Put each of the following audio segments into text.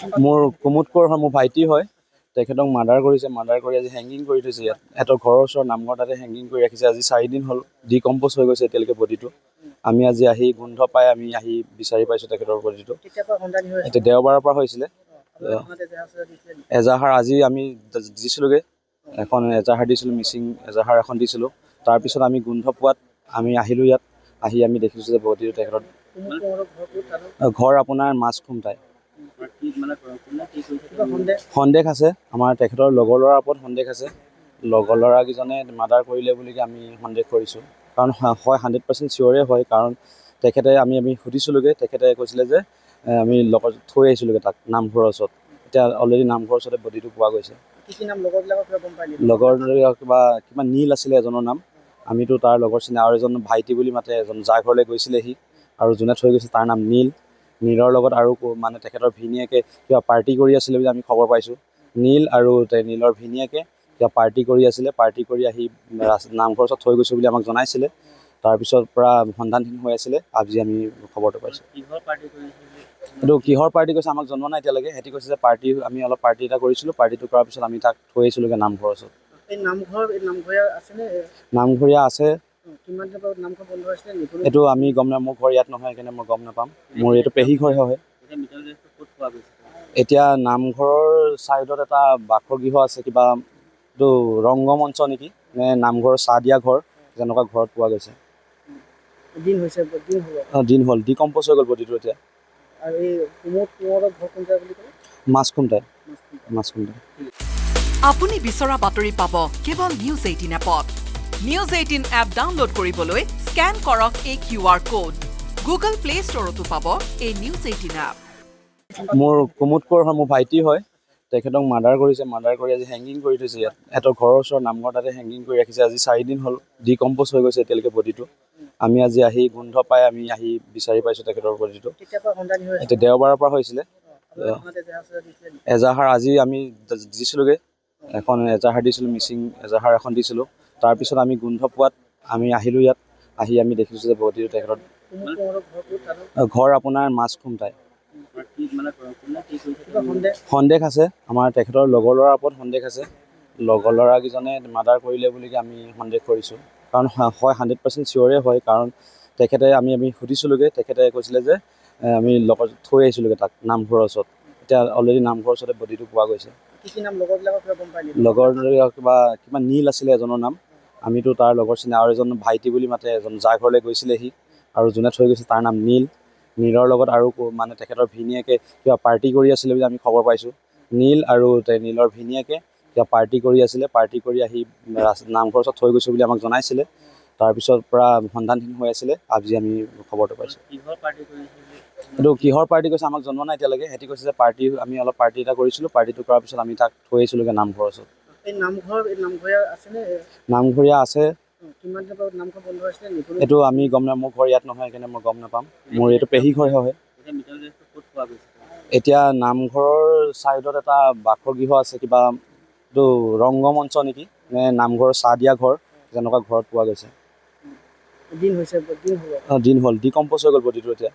মোৰ কুমুদ কোঁৱৰ হয়, মোৰ ভাইটি হয়। তেখেতক মাৰ্ডাৰ কৰিছে, মাৰ্ডাৰ কৰি আজি হেংগিং কৰি থৈছে ইয়াত। সিহঁতৰ ঘৰৰ ওচৰৰ নামঘৰ তাতে হেংগিং কৰি ৰাখিছে। আজি 4 দিন হ'ল, ডিকম্প'জ হৈ গৈছে এতিয়ালৈকে বডিটো। আমি আজি আহি গোন্ধ পাই আমি আহি বিচাৰি পাইছোঁ তেখেতৰ বডিটো। এতিয়া দেওবাৰৰ পৰা হৈছিলে এজাহাৰ। আজি আমি দিছিলোঁগৈ এখন এজাহাৰ দিছিলোঁ, মিচিং এজাহাৰ এখন দিছিলোঁ। তাৰপিছত আমি গোন্ধ পোৱাত আমি আহিলোঁ ইয়াত। আহি আমি দেখিছোঁ যে বডিটো তেখেতৰ ঘৰ আপোনাৰ মাছখুমটাই। সন্দেহ আছে, আমাৰ তেখেতৰ লগৰ ল'ৰাৰ ওপৰত সন্দেহ আছে। লগৰ ল'ৰাকেইজনে মাৰ্ডাৰ কৰিলে বুলি আমি সন্দেহ কৰিছোঁ। কাৰণ হয় 100% চিয়'ৰে হয়, কাৰণ তেখেতে আমি সুধিছিলোঁগৈ। তেখেতে কৈছিলে যে আমি লগত থৈ আহিছিলোঁগৈ তাক নামঘৰৰ ওচৰত। এতিয়া অলৰেডি নামঘৰৰ ওচৰতে বডিটো পোৱা গৈছে। লগৰ কিবা নীল আছিলে এজনৰ নাম। আমিতো তাৰ লগৰ চিনা আৰু এজন ভাইটি বুলি মাতে, এজন যাৰ ঘৰলৈ গৈছিলে সি আৰু যোনে থৈ গৈছে তাৰ নাম নীল। নীলৰ লগত আৰু মানে তেখেতৰ ভিনীয়েকে কিবা পাৰ্টি কৰি আছিলে বুলি আমি খবৰ পাইছোঁ। নীল আৰু নীলৰ ভিনীয়েকে কিবা পাৰ্টি কৰি আছিলে, পাৰ্টি কৰি আহি নামঘৰৰ ওচৰত থৈ গৈছোঁ বুলি আমাক জনাইছিলে। তাৰপিছত পৰা সন্ধানহীন হৈ আছিলে, আজি আমি খবৰটো পাইছোঁ। এইটো কিহৰ পাৰ্টি কৈছে আমাক জনোৱা নাই এতিয়ালৈকে। সিহঁতি কৈছে যে আমি অলপ পাৰ্টি এটা কৰিছিলোঁ, পাৰ্টিটো কৰাৰ পিছত আমি তাক থৈ আহিছিলোঁগৈ নামঘৰৰ ওচৰত। নামঘৰীয়া আছে। এইটো আমি গম নাপাওঁ, মোৰ ঘৰ ইয়াত নহয়, সেইকাৰণে মই গম নাপাম। মোৰ এইটো পেহী ঘৰহে হয়। এতিয়া নামঘৰৰ ছাইডত এটা বাসগৃহ আছে, কিবা এইটো ৰংগমঞ্চ নেকি, নে নামঘৰৰ চাহ দিয়া ঘৰ, যেনেকুৱা ঘৰত পোৱা গৈছে। দিন হ'ল, ডিকম্প'জ হৈ গ'ল বডিটো এতিয়া। মাছখুমটাই। আপুনি বিচৰা বাতৰি পাব কেৱল নিউজ 18 এপত। নিউজ 18 এপ ডাউনলোড কৰিবলৈ স্কেন কৰক এই QR কোড। গুগল প্লে ষ্টৰতো পাব এই নিউজ 18 এপ। মোৰ কুমুদ কোঁৱৰ হয়, মোৰ ভাইটি হয়। তেখেতক মাৰ্ডাৰ কৰিছে, মাৰ্ডাৰ কৰি আজি হেংগিং কৰি থৈছে ইয়াত। সিহঁতৰ ঘৰৰ ওচৰৰ নামঘৰ তাতে হেংগিং কৰি ৰাখিছে। আজি 4 দিন হ'ল, ডিকম্প'জ হৈ গৈছে এতিয়ালৈকে বডিটো। আমি আজি আহি গোন্ধ পাই আমি আহি বিচাৰি পাইছোঁ তেখেতৰ বডিটো। এতিয়া দেওবাৰৰ পৰা হৈছিলে এজাহাৰ। আজি আমি দিছিলোঁগৈ এখন এজাহাৰ দিছিলোঁ, মিচিং এজাহাৰ এখন দিছিলোঁ। তাৰপিছত আমি গোন্ধ পোৱাত আমি আহিলোঁ ইয়াত। আহি আমি দেখিছোঁ যে বডিটো তেখেতৰ ঘৰ আপোনাৰ মাছখুমটাই। সন্দেহ আছে, আমাৰ তেখেতৰ লগৰ ল'ৰাৰ ওপৰত সন্দেহ আছে। লগৰ ল'ৰাকেইজনে মাৰ্ডাৰ কৰিলে বুলি আমি সন্দেহ কৰিছোঁ। কাৰণ হয় 100% চিয়'ৰে হয়, কাৰণ তেখেতে আমি সুধিছিলোঁগৈ। তেখেতে কৈছিলে যে আমি লগত থৈ আহিছিলোঁগৈ তাক নামঘৰৰ ওচৰত। এতিয়া অলৰেডি নামঘৰৰ ওচৰতে বডিটো পোৱা গৈছে। লগৰ কিবা নীল আছিলে এজনৰ নাম। আমিতো তাৰ লগৰ চিনা আৰু এজন ভাইটি বুলি মাতে, এজন যাৰ ঘৰলৈ গৈছিলে সি আৰু যোনে থৈ গৈছে তাৰ নাম নীল। নীলৰ লগত আৰু মানে তেখেতৰ ভিনীয়েকে কিবা পাৰ্টি কৰি আছিলে বুলি আমি খবৰ পাইছোঁ। নীল আৰু নীলৰ ভিনীয়েকে কিবা পাৰ্টি কৰি আছিলে, পাৰ্টি কৰি আহি নামঘৰৰ ওচৰত থৈ গৈছোঁ বুলি আমাক জনাইছিলে। তাৰপিছত পৰা সন্ধানহীন হৈ আছিলে, আজি আমি খবৰটো পাইছোঁ। এইটো কিহৰ পাৰ্টি কৈছে আমাক জনোৱা নাই এতিয়ালৈকে। সিহঁতি কৈছে যে আমি অলপ পাৰ্টি এটা কৰিছিলোঁ, পাৰ্টিটো কৰাৰ পিছত আমি তাক থৈ আহিছিলোঁগৈ নামঘৰৰ ওচৰত। নামঘৰীয়া আছে। এইটো আমি গম নাপাওঁ, মোৰ ঘৰ ইয়াত নহয়, সেইকাৰণে মই গম নাপাম। মোৰ এইটো পেহী ঘৰহে হয়। এতিয়া নামঘৰৰ ছাইডত এটা বাসগৃহ আছে, কিবা এইটো ৰংগমঞ্চ নেকি, নে নামঘৰৰ চাহ দিয়া ঘৰ, যেনেকুৱা ঘৰত পোৱা গৈছে। দিন হ'ল, ডিকম্প'জ হৈ গ'ল বডিটো এতিয়া।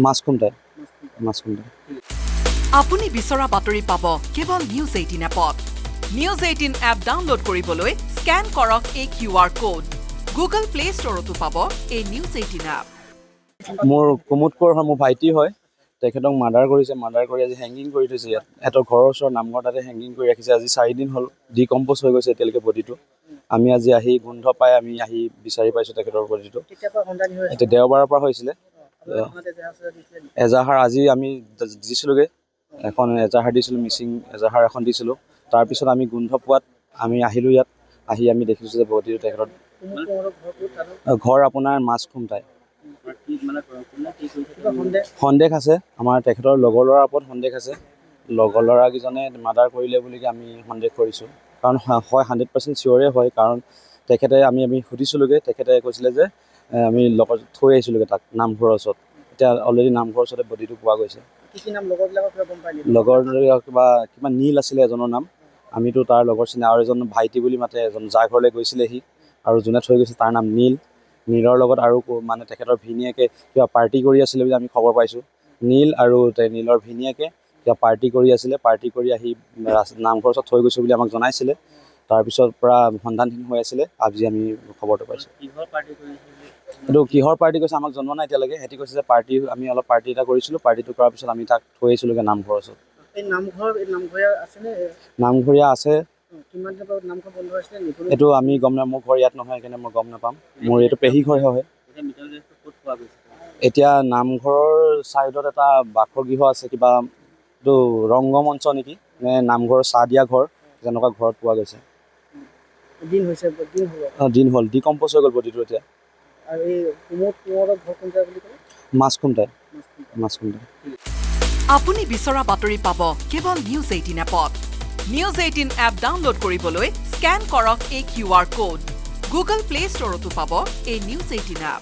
মাছখুমটাই। আপুনি বিচৰা বাতৰি পাব কেৱল নিউজ 18 এপত। নিউজ 18 এপ ডাউনলোড কৰিবলৈ স্কেন কৰক এই QR কোড। গুগল প্লে ষ্টৰতো পাব এই নিউজ 18 এপ। মোৰ কুমুদ কোঁৱৰ হয়, মোৰ ভাইটি হয়। তেখেতক মাৰ্ডাৰ কৰিছে, মাৰ্ডাৰ কৰি আজি হেংগিং কৰি থৈছে ইয়াত। সিহঁতৰ ঘৰৰ ওচৰৰ নামঘৰ তাতে হেংগিং কৰি ৰাখিছে। আজি 4 দিন হ'ল, ডিকম্প'জ হৈ গৈছে এতিয়ালৈকে বডিটো। আমি আজি আহি গোন্ধ পাই আমি আহি বিচাৰি পাইছোঁ তেখেতৰ বডিটো। এতিয়া দেওবাৰৰ পৰা হৈছিলে এজাহাৰ। আজি আমি দিছিলোঁগৈ এখন এজাহাৰ দিছিলোঁ, মিচিং এজাহাৰ এখন দিছিলোঁ। তাৰপিছত আমি গোন্ধ পোৱাত আমি আহিলোঁ ইয়াত। আহি আমি দেখিছোঁ যে বডিটো তেখেতৰ ঘৰ আপোনাৰ মাছখুমটাই। সন্দেহ আছে, আমাৰ তেখেতৰ লগৰ ল'ৰাৰ ওপৰত সন্দেহ আছে। লগৰ ল'ৰাকেইজনে মাৰ্ডাৰ কৰিলে বুলি আমি সন্দেহ কৰিছোঁ। কাৰণ হয় 100% চিয়'ৰে হয়, কাৰণ তেখেতে আমি সুধিছিলোঁগৈ। তেখেতে কৈছিলে যে আমি লগত থৈ আহিছিলোঁগৈ তাক নামঘৰৰ ওচৰত। এতিয়া অলৰেডি নামঘৰৰ ওচৰতে বডিটো পোৱা গৈছে। লগৰ কিবা নীল আছিলে এজনৰ নাম। আমিতো তাৰ লগৰ চিনা আৰু এজন ভাইটি বুলি মাতে, এজন যাৰ ঘৰলৈ গৈছিলে সি আৰু যোনে থৈ গৈছে তাৰ নাম নীল। নীলৰ লগত আৰু মানে তেখেতৰ ভিনীয়েকে কিবা পাৰ্টি কৰি আছিলে বুলি আমি খবৰ পাইছোঁ। নীল আৰু নীলৰ ভিনীয়েকে কিবা পাৰ্টি কৰি আছিলে, পাৰ্টি কৰি আহি নামঘৰৰ ওচৰত থৈ গৈছোঁ বুলি আমাক জনাইছিলে। তাৰপিছত পৰা সন্ধানহীন হৈ আছিলে, আজি আমি খবৰটো পাইছোঁ। এইটো কিহৰ পাৰ্টি কৰিছে আমাক জনোৱা নাই এতিয়ালৈকে। সিহঁতি কৈছে যে আমি অলপ পাৰ্টি এটা কৰিছিলোঁ, পাৰ্টিটো কৰাৰ পিছত আমি তাক থৈ আহিছিলোঁগৈ নামঘৰৰ ওচৰত। নামঘৰীয়া আছে। এইটো আমি গম নাপাওঁ, মোৰ ঘৰ ইয়াত নহয়, সেইকাৰণে মই গম নাপাম। মোৰ এইটো পেহী ঘৰহে হয়। এতিয়া নামঘৰৰ ছাইডত এটা বাসগৃহ আছে, কিবা এইটো ৰংগমঞ্চ নেকি, নে নামঘৰৰ চাহ দিয়া ঘৰ, তেনেকুৱা ঘৰত পোৱা গৈছে। দিন হ'ল, ডিকম্প'জ হৈ গ'ল বডিটো এতিয়া। মাছখুণ্টাই। আপুনি বিচৰা বাতৰি পাব কেৱল নিউজ 18 এপত। নিউজ 18 এপ ডাউনলোড কৰিবলৈ স্কেন কৰক এই QR কোড। গুগল প্লে ষ্টৰতো পাব এই নিউজ 18 এপ।